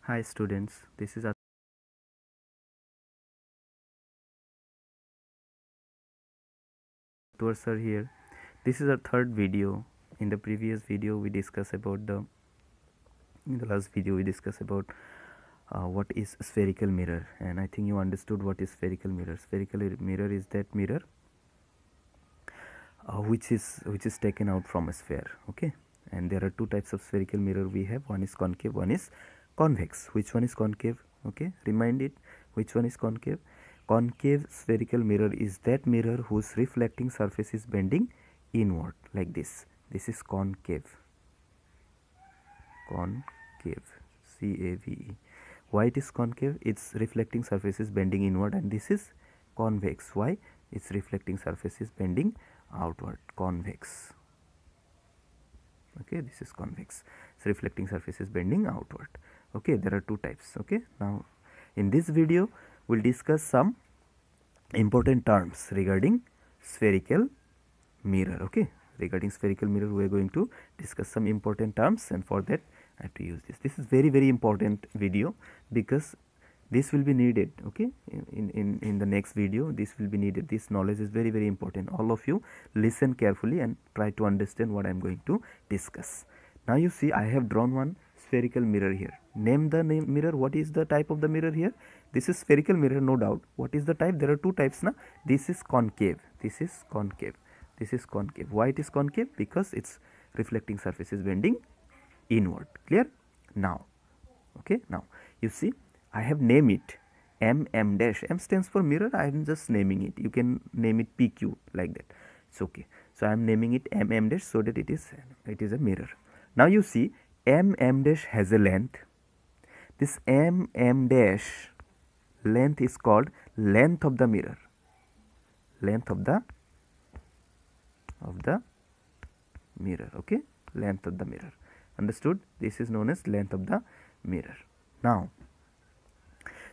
Hi students, this is Atur sir here. This is our third video. In the previous video we discussed about in the last video we discussed about what is spherical mirror, and I think you understood what is spherical mirror. Spherical mirror is that mirror which is taken out from a sphere, okay? And there are two types of spherical mirror we have. One is concave, one is convex. Which one is concave? Okay, remind it. Which one is concave? Concave spherical mirror is that mirror whose reflecting surface is bending inward like this. This is concave. Concave, C-A-V-E. Why it is concave? Its reflecting surface is bending inward, and this is convex. Why? Its reflecting surface is bending outward. Convex. Okay, this is convex. Its reflecting surface is bending outward. Okay, there are two types. Okay, now in this video we'll discuss some important terms regarding spherical mirror. Okay, regarding spherical mirror we are going to discuss some important terms, and for that I have to use this. This is very important video because this will be needed. Okay, in the next video this will be needed. This knowledge is very important. All of you listen carefully and try to understand what I am going to discuss. Now you see I have drawn one spherical mirror here. Name the mirror. What is the type of the mirror here? This is spherical mirror, no doubt. What is the type? There are two types now. This is concave. This is concave. This is concave. Why it is concave? Because its reflecting surface is bending inward. Clear? Now, okay, now you see I have named it M dash. M stands for mirror. I am just naming it. You can name it PQ like that. It's okay. So I am naming it M dash so that it is a mirror. Now you see M dash has a length. This M dash length is called length of the mirror. Length of the mirror. Okay, length of the mirror. Understood? This is known as length of the mirror. Now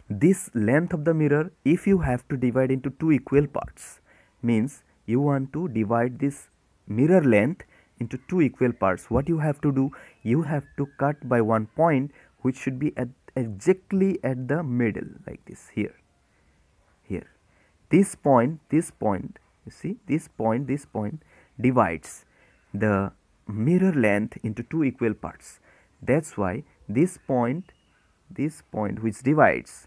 this length of the mirror, if you have to divide into two equal parts, means you want to divide this mirror length into two equal parts. What you have to do? You have to cut by one point which should be exactly at the middle, like this. Here this point, you see this point divides the mirror length into two equal parts. That's why this point which divides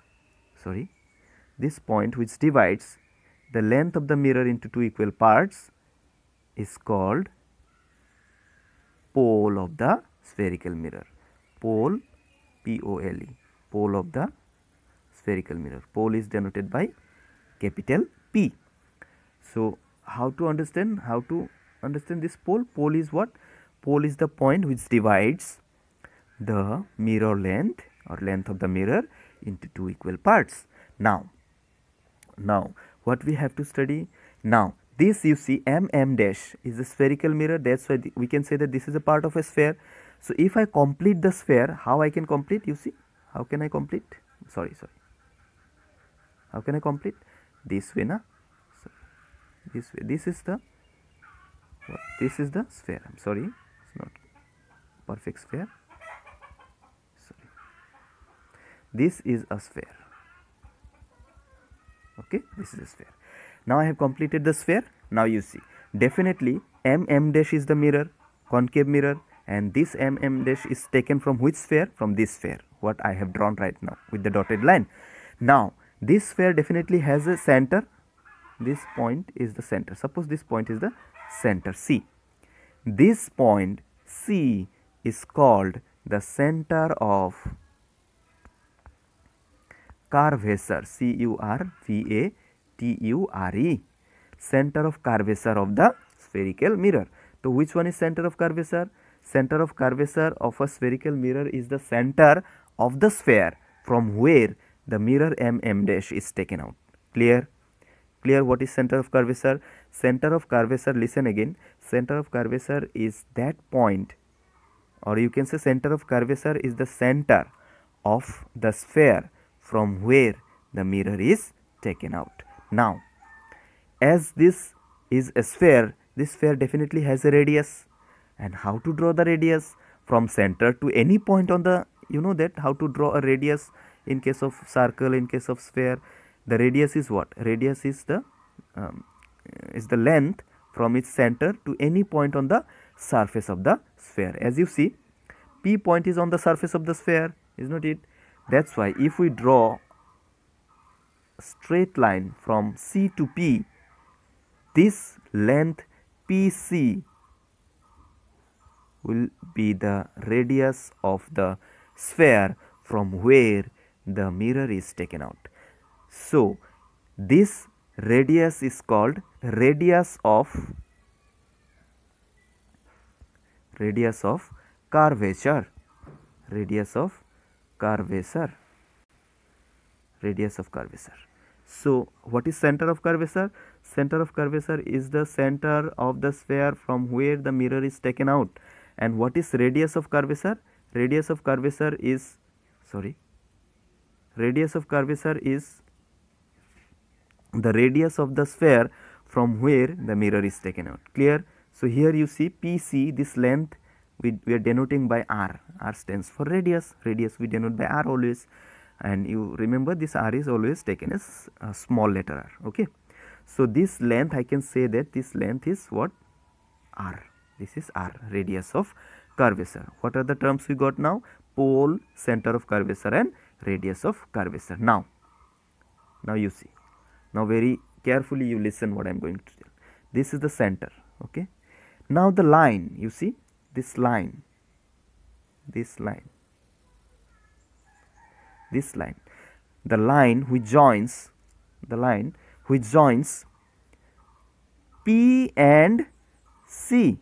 the length of the mirror into two equal parts is called pole of the spherical mirror. Pole, P-O-L-E, pole of the spherical mirror. Pole is denoted by capital P. So how to understand this pole? Pole is what? Pole is the point which divides the mirror length or length of the mirror into two equal parts. Now what we have to study? Now this, you see, M dash is a spherical mirror. That's why we can say that this is a part of a sphere. So if I complete the sphere, how I can complete? You see, how can I complete? Sorry. How can I complete? This way, na? So this way. This is the sphere. I'm sorry, it's not perfect sphere. Sorry. This is a sphere. Okay, this is a sphere. Now I have completed the sphere. Now you see, definitely M dash is the mirror, concave mirror, and this M dash is taken from which sphere? From this sphere, what I have drawn right now with the dotted line. Now this sphere definitely has a center. This point is the center. Suppose this point is the center, C. This point C is called the center of curvature, C-U-R-V-A-T-U-R-E, center of curvature of the spherical mirror. So which one is center of curvature? Center of curvature of a spherical mirror is the center of the sphere from where the mirror M dash is taken out. Clear? What is center of curvature? Center of curvature, listen again, center of curvature is that point, or you can say center of curvature is the center of the sphere from where the mirror is taken out. Now as this is a sphere, this sphere definitely has a radius. And how to draw the radius? From center to any point on the you know that how to draw a radius in case of circle, in case of sphere. The radius is what? Radius is the length from its center to any point on the surface of the sphere. As you see, P point is on the surface of the sphere, is not it? That's why if we draw a straight line from C to P, this length PC will be the radius of the sphere from where the mirror is taken out. So this radius is called radius of curvature. Radius of curvature. Radius of curvature. So what is center of curvature? Center of curvature is the center of the sphere from where the mirror is taken out. And what is radius of curvature? Radius of curvature is the radius of the sphere from where the mirror is taken out. Clear? So here you see PC, this length we are denoting by R. R stands for radius. Radius we denote by R always. And you remember this R is always taken as a small letter r. Okay. So this length, I can say that this length is what? R. This is R, radius of curvature. What are the terms we got now? Pole, center of curvature and radius of curvature. Now you see. Now very carefully you listen what I am going to tell. This is the center. Okay. Now the line, you see this line, the line which joins P and C.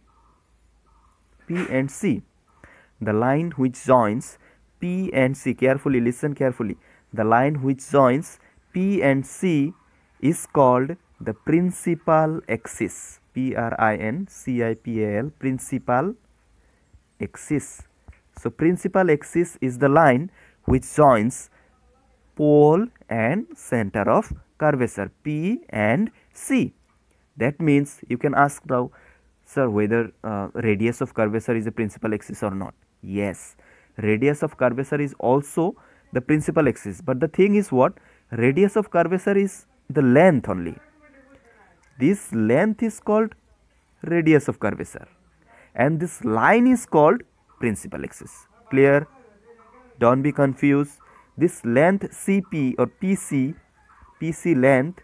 The line which joins P and C, carefully listen carefully. The line which joins P and C is called the principal axis. Principal, principal axis. So principal axis is the line which joins pole and center of curvature P and C. That means you can ask now, sir, whether radius of curvature is a principal axis or not. Yes, radius of curvature is also the principal axis, but the thing is what? Radius of curvature is the length only. This length is called radius of curvature and this line is called principal axis. Clear? Don't be confused. This length CP or PC length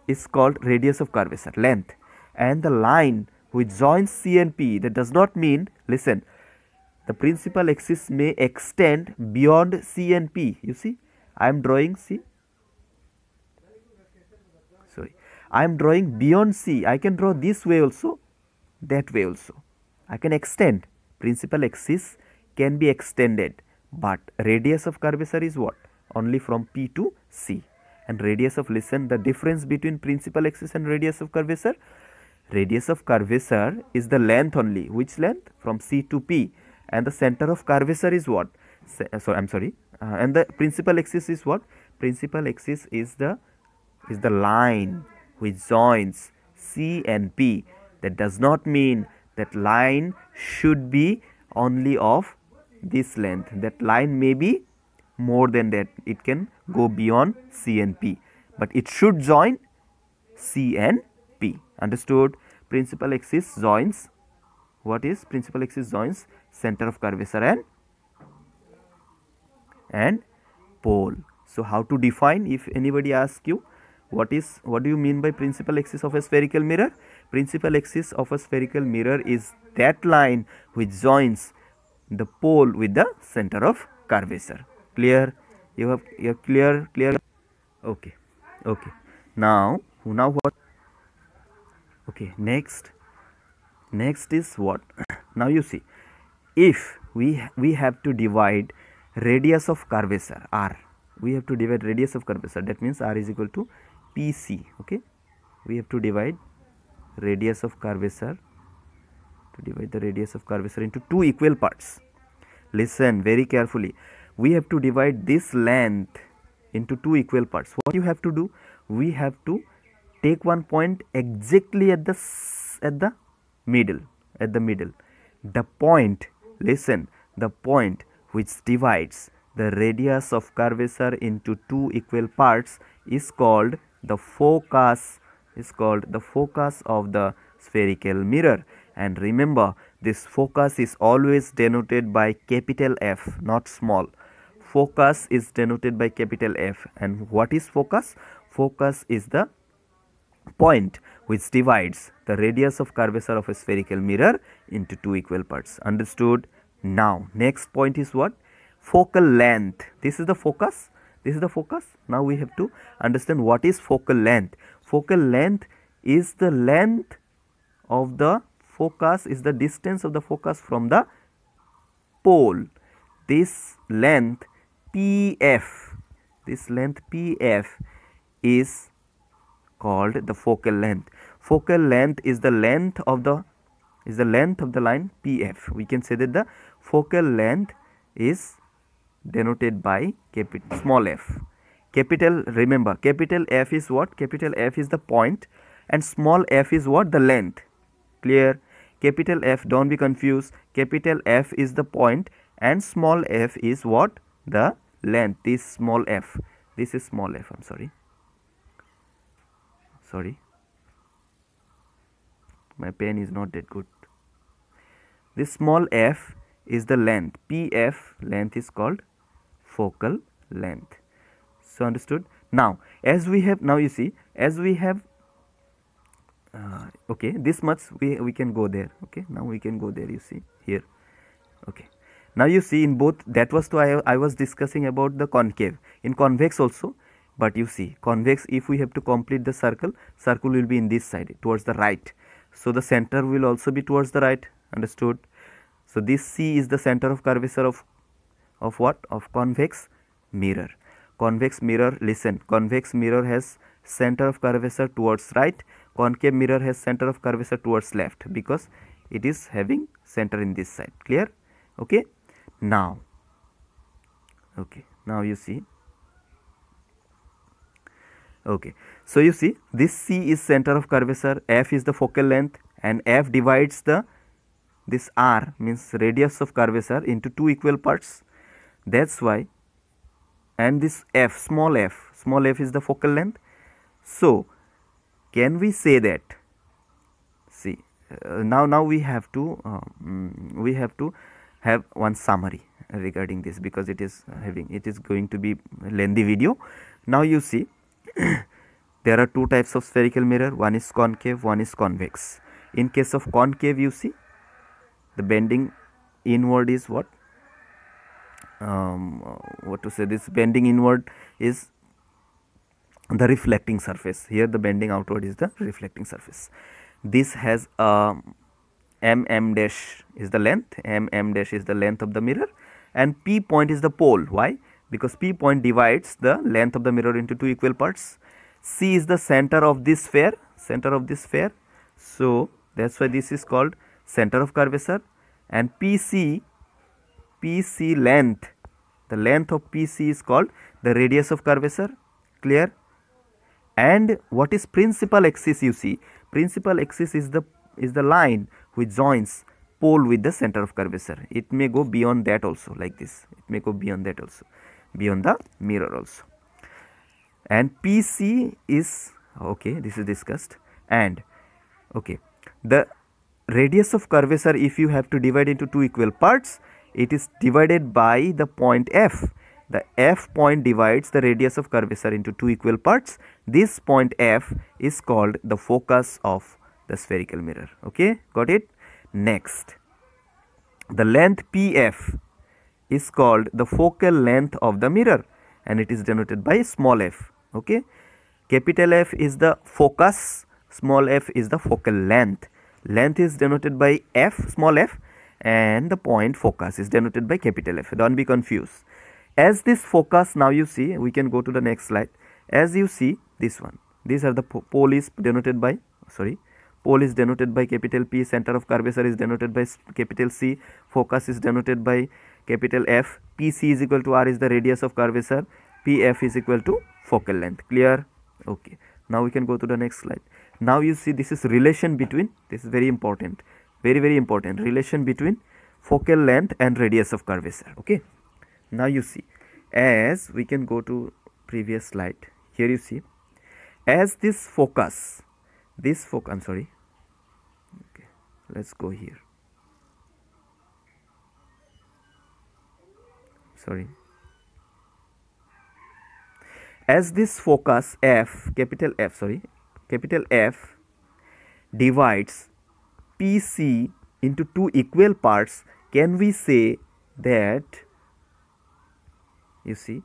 is called radius of curvature, length, and the line which joins C and P, that does not mean, listen, the principal axis may extend beyond C and P. You see, I am drawing I am drawing beyond C. I can draw this way also, that way also. I can extend. Principal axis can be extended, but radius of curvature is what? Only from P to C. And radius of, listen, the difference between principal axis and radius of curvature. Radius of curvature is the length only. Which length? From C to P. And the center of curvature is what? And the principal axis is what? Principal axis is the line which joins C and P. That does not mean that line should be only of this length. That line may be more than that. It can go beyond C and P, but it should join C and P. Understood? Principal axis joins, what is principal axis? Joins center of curvature and pole. So how to define? If anybody asks you what do you mean by principal axis of a spherical mirror? Principal axis of a spherical mirror is that line which joins the pole with the center of curvature. Clear? You're clear? Okay. Now what? Okay, next is what? Now you see, if we have to divide radius of curvature R, we have to divide radius of curvature, that means R is equal to PC. Okay, we have to divide radius of curvature, into two equal parts. Listen very carefully. We have to divide this length into two equal parts. What you have to do? We have to take one point exactly at the middle. The point, listen, the point which divides the radius of curvature into two equal parts is called the focus, of the spherical mirror. And remember, this focus is always denoted by capital F, not small. Focus is denoted by capital F. And what is focus? Focus is the point which divides the radius of curvature of a spherical mirror into two equal parts. Understood? Now, next point is what? Focal length. This is the focus. This is the focus. Now we have to understand what is focal length. Focal length is the length of the focus, is the distance of the focus from the pole. This length PF, is called the focal length. Focal length is the length of the line PF. We can say that the focal length is denoted by small f. Remember, capital F is what? Capital F is the point and small f is what? The length. Clear? Capital F, don't be confused. Capital F is the point and small f is what? The length. This small f. This is small f. I'm sorry. My pen is not that good. This small f is the length. PF length is called focal length. So understood? Now, okay, this much we can go there. Okay, now we can go there, you see here. Okay, now you see in both, that was I was discussing about the concave, in convex also. But you see, convex, if we have to complete the circle will be in this side towards the right. So the center will also be towards the right. Understood? So this C is the center of curvature of what? Of convex mirror. Convex mirror, listen, convex mirror has center of curvature towards right. Concave mirror has center of curvature towards left, because it is having center in this side. Clear? Okay. Now you see. Okay, so you see, this C is center of curvature, F is the focal length, and F divides this R, means radius of curvature, into two equal parts. That's why, and this F, small f is the focal length. So can we say that, see, now we have to have one summary regarding this, because it is going to be a lengthy video. Now you see, there are two types of spherical mirror, one is concave, one is convex. In case of concave, you see, the bending inward is what? This bending inward is the reflecting surface. Here the bending outward is the reflecting surface. This has mm dash is the length, mm dash is the length of the mirror, and P point is the pole. Why? Because P point divides the length of the mirror into two equal parts. C is the center of this sphere, so that's why this is called center of curvature. And PC length, the length of PC is called the radius of curvature. Clear? And what is principal axis? You see, principal axis is the line which joins pole with the center of curvature. It may go beyond that also, like this. It may go beyond that also, beyond the mirror also. And PC is, okay, this is discussed. And okay, the radius of curvature, if you have to divide into two equal parts, it is divided by the point F. The F point divides the radius of curvature into two equal parts. This point F is called the focus of the spherical mirror. Okay, got it? Next, the length PF is called the focal length of the mirror, and it is denoted by small f. Okay, capital F is the focus, small f is the focal length. Length is denoted by f, small f, and the point focus is denoted by capital F. Don't be confused. As this focus, now you see, we can go to the next slide. As you see, this one, these are the pole is denoted by, pole is denoted by capital P, center of curvature is denoted by capital C, focus is denoted by capital F, PC is equal to R is the radius of curvature, PF is equal to focal length. Clear? Okay. Now we can go to the next slide. Now you see, this is relation between, this is very important, very important, relation between focal length and radius of curvature. Okay. Now you see, as we can go to previous slide. Here you see, as this focus, I'm sorry. Okay, let's go here. Sorry. As this focus F, capital F divides PC into two equal parts, can we say that, you see,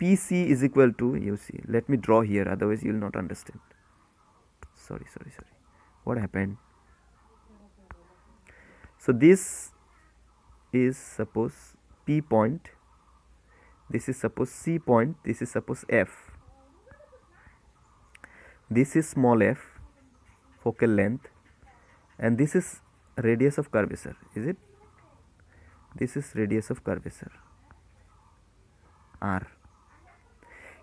PC is equal to, you see, let me draw here, otherwise you will not understand. Sorry. What happened? So this is suppose P point, this is suppose C point, this is suppose F. This is small f, focal length, and this is radius of curvature, is it? This is radius of curvature, R.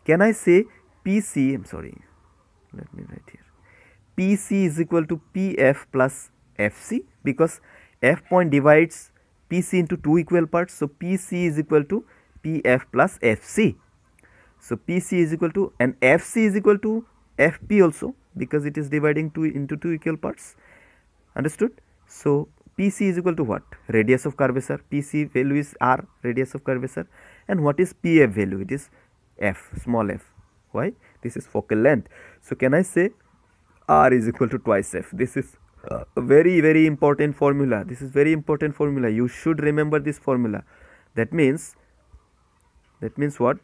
Can I say PC, I'm sorry, let me write here, PC is equal to PF plus FC, because F point divides PC into two equal parts, so PC is equal to PF plus FC. So PC is equal to, and FC is equal to FP also, because it is dividing into two equal parts. Understood? So PC is equal to what? Radius of curvature. PC value is R, radius of curvature. And what is PF value? It is F, small f. Why? This is focal length. So can I say R is equal to twice F? This is a very important formula. This is very important formula. You should remember this formula. That means what?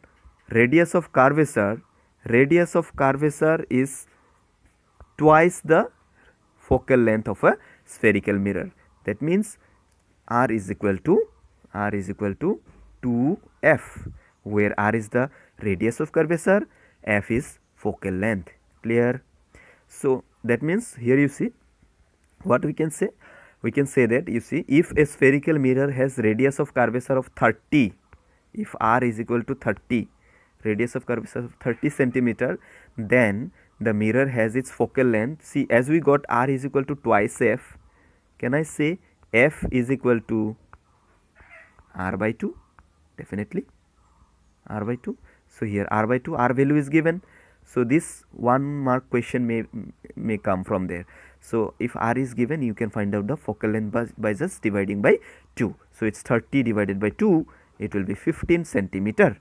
Radius of curvature is twice the focal length of a spherical mirror. That means R is equal to 2F, where R is the radius of curvature, F is focal length. Clear? So that means here you see what we can say. We can say that, you see, if a spherical mirror has radius of curvature of 30, if R is equal to 30, radius of curvature of 30 centimeter, then the mirror has its focal length. See, as we got R is equal to twice F, can I say F is equal to R by 2? Definitely R by 2. So here R by 2, R value is given. So this 1 mark question may come from there. So if R is given, you can find out the focal length by just dividing by 2. So it's 30 divided by 2, it will be 15 centimeter.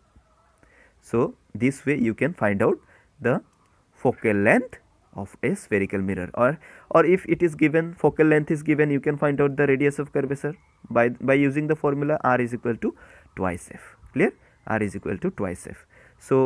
So this way you can find out the focal length of a spherical mirror, or if it is given, focal length is given, you can find out the radius of curvature by using the formula R is equal to twice F. Clear? R is equal to twice F. So